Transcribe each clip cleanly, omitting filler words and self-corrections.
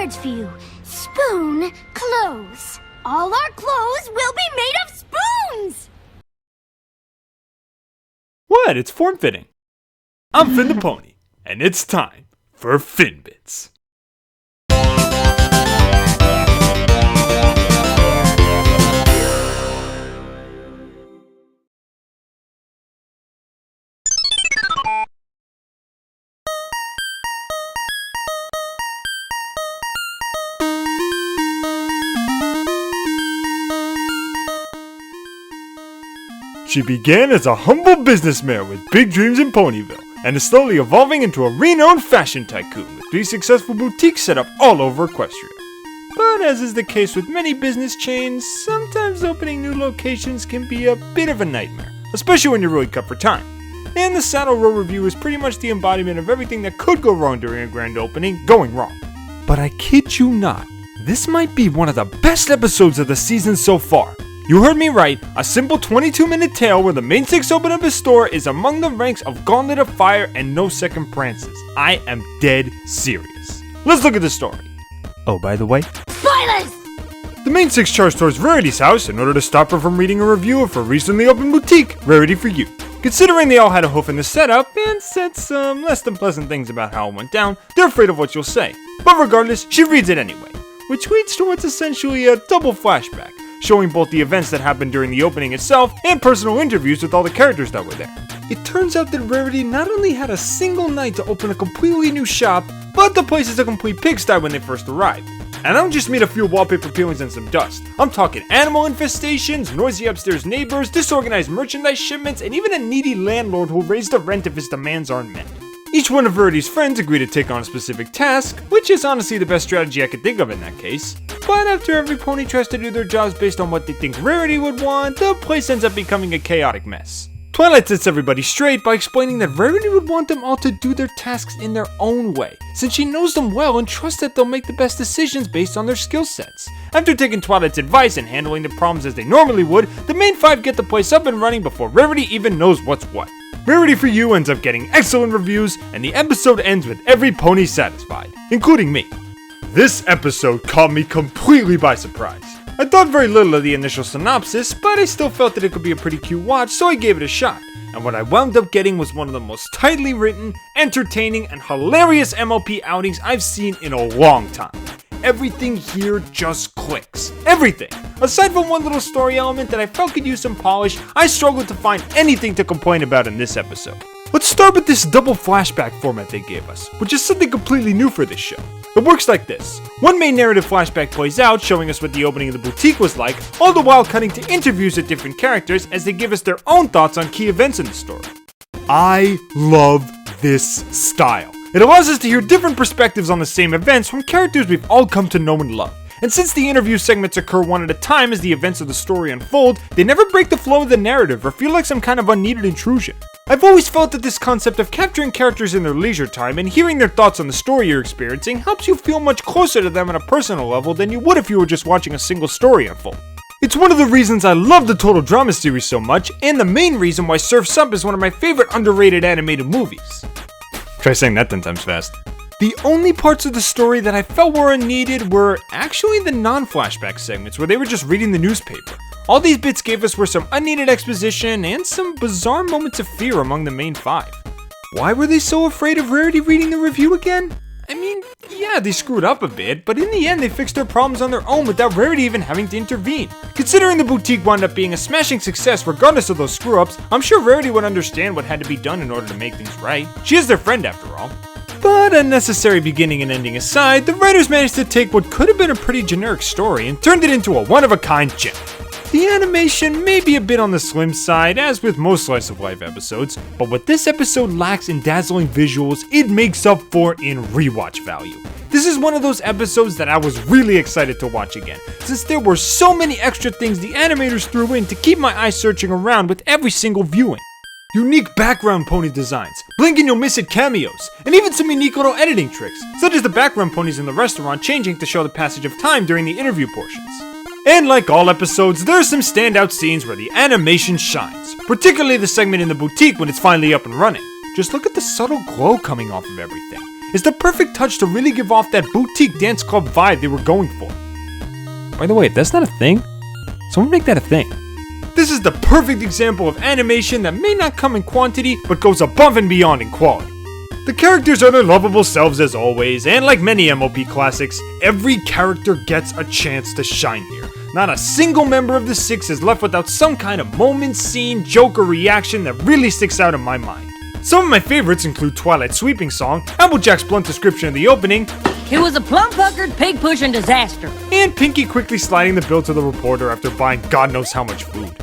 rewards for you. Spoon clothes. All our clothes will be made of spoons! What? It's form-fitting. I'm Finn the Pony, and it's time for Finn Bits. She began as a humble businessman with big dreams in Ponyville, and is slowly evolving into a renowned fashion tycoon with 3 successful boutiques set up all over Equestria. But as is the case with many business chains, sometimes opening new locations can be a bit of a nightmare, especially when you're really cut for time. And the Saddle Row review is pretty much the embodiment of everything that could go wrong during a grand opening, going wrong. But I kid you not, this might be one of the best episodes of the season so far. You heard me right, a simple 22-minute tale where the main 6 open up his store is among the ranks of Gauntlet of Fire and No Second Prances. I am dead serious. Let's look at the story. Oh, by the way, Spoilers! the main 6 charged towards Rarity's house in order to stop her from reading a review of her recently opened boutique, Rarity for You. Considering they all had a hoof in the setup and said some less than pleasant things about how it went down, they're afraid of what you'll say. But regardless, she reads it anyway, which leads to what's essentially a double flashback, showing both the events that happened during the opening itself and personal interviews with all the characters that were there. It turns out that Rarity not only had a single night to open a completely new shop, but the place is a complete pigsty when they first arrived. And I don't just mean a few wallpaper peelings and some dust. I'm talking animal infestations, noisy upstairs neighbors, disorganized merchandise shipments, and even a needy landlord who'll raise the rent if his demands aren't met. Each one of Rarity's friends agreed to take on a specific task, which is honestly the best strategy I could think of in that case. But after every pony tries to do their jobs based on what they think Rarity would want, the place ends up becoming a chaotic mess. Twilight sets everybody straight by explaining that Rarity would want them all to do their tasks in their own way, since she knows them well and trusts that they'll make the best decisions based on their skill sets. After taking Twilight's advice and handling the problems as they normally would, the main 5 get the place up and running before Rarity even knows what's what. Rarity for You ends up getting excellent reviews, and the episode ends with every pony satisfied, including me. This episode caught me completely by surprise. I thought very little of the initial synopsis, but I still felt that it could be a pretty cute watch, so I gave it a shot. And what I wound up getting was one of the most tightly written, entertaining, and hilarious MLP outings I've seen in a long time. Everything here just clicks. Everything! Aside from one little story element that I felt could use some polish, I struggled to find anything to complain about in this episode. Let's start with this double flashback format they gave us, which is something completely new for this show. It works like this. One main narrative flashback plays out, showing us what the opening of the boutique was like, all the while cutting to interviews with different characters as they give us their own thoughts on key events in the story. I love this style. It allows us to hear different perspectives on the same events from characters we've all come to know and love. And since the interview segments occur one at a time as the events of the story unfold, they never break the flow of the narrative or feel like some kind of unneeded intrusion. I've always felt that this concept of capturing characters in their leisure time and hearing their thoughts on the story you're experiencing helps you feel much closer to them on a personal level than you would if you were just watching a single story unfold. It's one of the reasons I love the Total Drama series so much, and the main reason why Surf's Up is one of my favorite underrated animated movies. Try saying that 10 times fast. The only parts of the story that I felt were unneeded were actually the non-flashback segments where they were just reading the newspaper. All these bits gave us were some unneeded exposition and some bizarre moments of fear among the main 5. Why were they so afraid of Rarity reading the review again? I mean, yeah, they screwed up a bit, but in the end they fixed their problems on their own without Rarity even having to intervene. Considering the boutique wound up being a smashing success regardless of those screw-ups, I'm sure Rarity would understand what had to be done in order to make things right. She is their friend after all. But unnecessary beginning and ending aside, the writers managed to take what could have been a pretty generic story and turned it into a one-of-a-kind gem. The animation may be a bit on the slim side, as with most slice of life episodes, but what this episode lacks in dazzling visuals, it makes up for in rewatch value. This is one of those episodes that I was really excited to watch again, since there were so many extra things the animators threw in to keep my eyes searching around with every single viewing. Unique background pony designs, blink and you'll miss it cameos, and even some unique little editing tricks, such as the background ponies in the restaurant changing to show the passage of time during the interview portions. And like all episodes, there are some standout scenes where the animation shines, particularly the segment in the boutique when it's finally up and running. Just look at the subtle glow coming off of everything. is the perfect touch to really give off that boutique dance club vibe they were going for. By the way, if that's not a thing, someone make that a thing. This is the perfect example of animation that may not come in quantity, but goes above and beyond in quality. The characters are their lovable selves as always, and like many MOP classics, every character gets a chance to shine here. Not a single member of the six is left without some kind of moment, scene, joke, or reaction that really sticks out in my mind. Some of my favorites include Twilight's sweeping song, Applejack's blunt description of the opening, it was a plum-puckered, pig-pushing disaster. And Pinky quickly sliding the bill to the reporter after buying God knows how much food.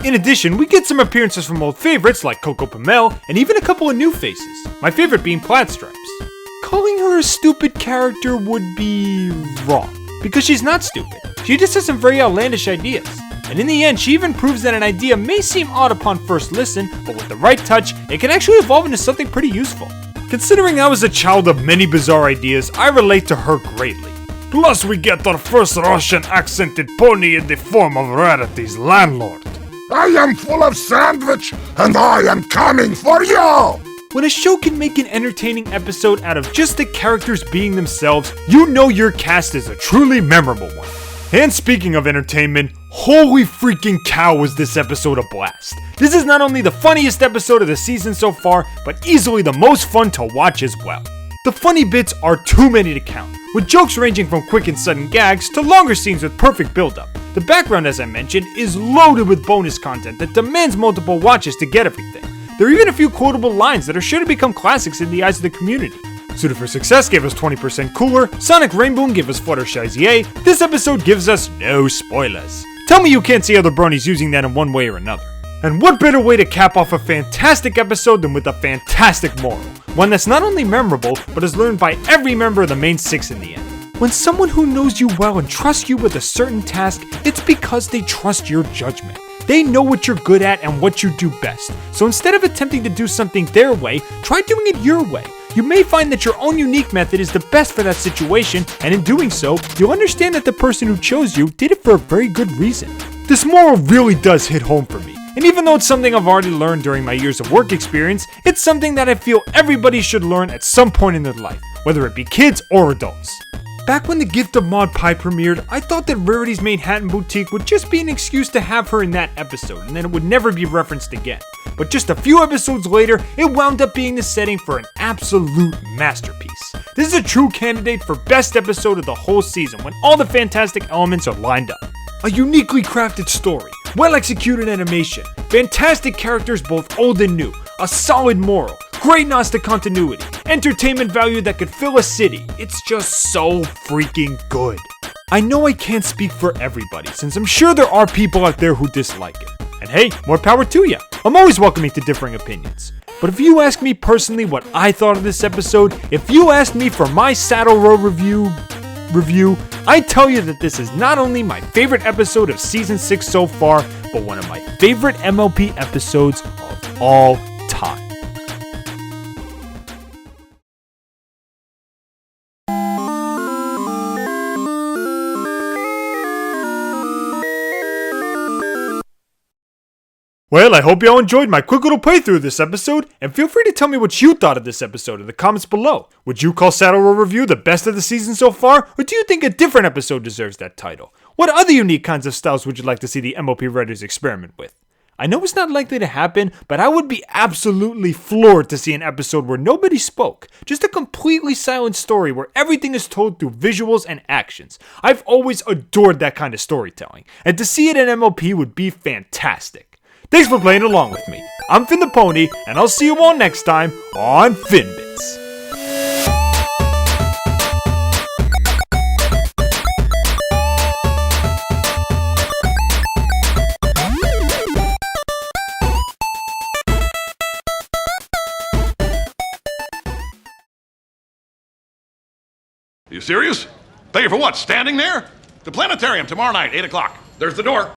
In addition, we get some appearances from old favorites like Coco Pamel, and even a couple of new faces, my favorite being Plaid Stripes. Calling her a stupid character would be wrong, because she's not stupid. She just has some very outlandish ideas. And in the end, she even proves that an idea may seem odd upon first listen, but with the right touch, it can actually evolve into something pretty useful. Considering I was a child of many bizarre ideas, I relate to her greatly. Plus, we get our first Russian accented pony in the form of Rarity's landlord. I am full of sandwich, and I am coming for you! When a show can make an entertaining episode out of just the characters being themselves, you know your cast is a truly memorable one. And speaking of entertainment, holy freaking cow was this episode a blast. This is not only the funniest episode of the season so far, but easily the most fun to watch as well. The funny bits are too many to count, with jokes ranging from quick and sudden gags to longer scenes with perfect build-up. The background, as I mentioned, is loaded with bonus content that demands multiple watches to get everything. There are even a few quotable lines that are sure to become classics in the eyes of the community. Suited for Success gave us 20% Cooler, Sonic Rainboom gave us Fluttershy's. This episode gives us no spoilers. Tell me you can't see other bronies using that in one way or another. And what better way to cap off a fantastic episode than with a fantastic moral? One that's not only memorable, but is learned by every member of the main six in the end. When someone who knows you well and trusts you with a certain task, it's because they trust your judgment. They know what you're good at and what you do best. So instead of attempting to do something their way, try doing it your way. You may find that your own unique method is the best for that situation, and in doing so, you'll understand that the person who chose you did it for a very good reason. This moral really does hit home for me. And even though it's something I've already learned during my years of work experience, it's something that I feel everybody should learn at some point in their life, whether it be kids or adults. Back when The Gift of Maud Pie premiered, I thought that Rarity's Manhattan Boutique would just be an excuse to have her in that episode, and then it would never be referenced again. But just a few episodes later, it wound up being the setting for an absolute masterpiece. This is a true candidate for best episode of the whole season, when all the fantastic elements are lined up. A uniquely crafted story, well-executed animation, fantastic characters both old and new, a solid moral, great nods to continuity, entertainment value that could fill a city. It's just so freaking good. I know I can't speak for everybody, since I'm sure there are people out there who dislike it. And hey, more power to ya. I'm always welcoming to differing opinions. But if you ask me personally what I thought of this episode, if you asked me for my Saddle Row review, I tell you that this is not only my favorite episode of Season 6 so far, but one of my favorite MLP episodes of all time. Well, I hope y'all enjoyed my quick little playthrough of this episode, and feel free to tell me what you thought of this episode in the comments below. Would you call Saddle Row Review the best of the season so far, or do you think a different episode deserves that title? What other unique kinds of styles would you like to see the MLP writers experiment with? I know it's not likely to happen, but I would be absolutely floored to see an episode where nobody spoke. Just a completely silent story where everything is told through visuals and actions. I've always adored that kind of storytelling, and to see it in MLP would be fantastic. Thanks for playing along with me. I'm Finn the Pony, and I'll see you all next time on Finbits. You serious? Pay for what? Standing there? The planetarium tomorrow night, 8 o'clock. There's the door.